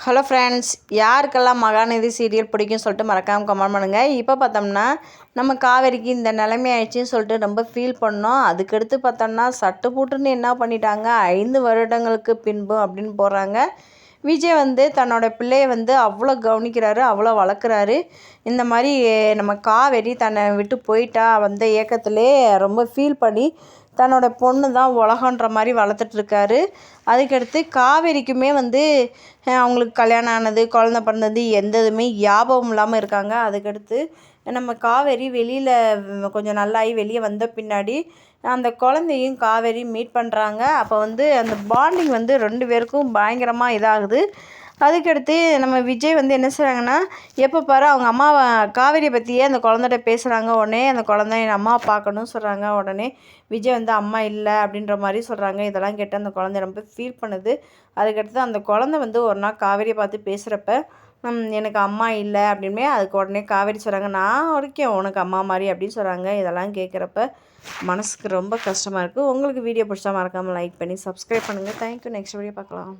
Hello friends, யாருக்கெல்லாம் Mahanadi serial பிடிக்கும்னு சொல்லிட்டு மறக்காமல் கமெண்ட் பண்ணுங்கள். இப்போ பார்த்தோம்னா நம்ம காவேரிக்கு இந்த நிலைமை ஆயிடுச்சின்னு சொல்லிட்டு ரொம்ப ஃபீல் பண்ணோம். அதுக்கடுத்து பார்த்தோம்னா சட்டு புட்டுன்னு என்ன பண்ணிட்டாங்க, 5 வருடங்களுக்கு பின்பு அப்படின்னு போடுறாங்க. விஜய் தன்னோட பிள்ளையை அவ்வளோ கவனிக்கிறாரு, அவ்வளோ வளர்க்குறாரு. இந்த மாதிரி நம்ம காவேரி தன்னை விட்டு போயிட்டா ஏக்கத்திலே ரொம்ப ஃபீல் பண்ணி தன்னோட பொண்ணு தான் உலகன்ற மாதிரி வளர்த்துட்ருக்காரு. அதுக்கடுத்து காவேரிக்குமே அவங்களுக்கு கல்யாணம் ஆனது, குழந்த பிறந்தது எந்த இதுவுமே ஞாபகம் இல்லாமல் இருக்காங்க. அதுக்கடுத்து நம்ம காவேரி வெளியில் கொஞ்சம் நல்லாகி வெளியே வந்த பின்னாடி அந்த குழந்தையும் காவேரி மீட் பண்ணுறாங்க. அப்போ அந்த பாண்டிங் 2 பேருக்கும் பயங்கரமாக இதாகுது. அதுக்கடுத்து நம்ம விஜய் என்ன செய்கிறாங்கன்னா, எப்போ பாரு அவங்க அம்மாவை காவேரியை பற்றியே அந்த குழந்தைகிட்ட பேசுகிறாங்க. உடனே அந்த குழந்தை என் அம்மா பார்க்கணும்னு சொல்கிறாங்க. உடனே விஜய் அம்மா இல்லை அப்படின்ற மாதிரி சொல்கிறாங்க. இதெல்லாம் கேட்டு அந்த குழந்தை ரொம்ப ஃபீல் பண்ணுது. அதுக்கடுத்து அந்த குழந்தை ஒரு நாள் காவேரியை பார்த்து பேசுகிறப்ப, எனக்கு அம்மா இல்லை அப்படின்மே அதுக்கு உடனே காவேரி சொல்கிறாங்க, நான் இருக்கேன் உனக்கு அம்மா மாதிரி அப்படின்னு சொல்கிறாங்க. இதெல்லாம் கேட்குறப்ப மனசுக்கு ரொம்ப கஷ்டமாக இருக்குது. உங்களுக்கு வீடியோ பிடிச்சா மறக்காமல் லைக் பண்ணி சப்ஸ்கிரைப் பண்ணுங்கள். தேங்க்யூ. நெக்ஸ்ட் வீடியோ பார்க்கலாம்.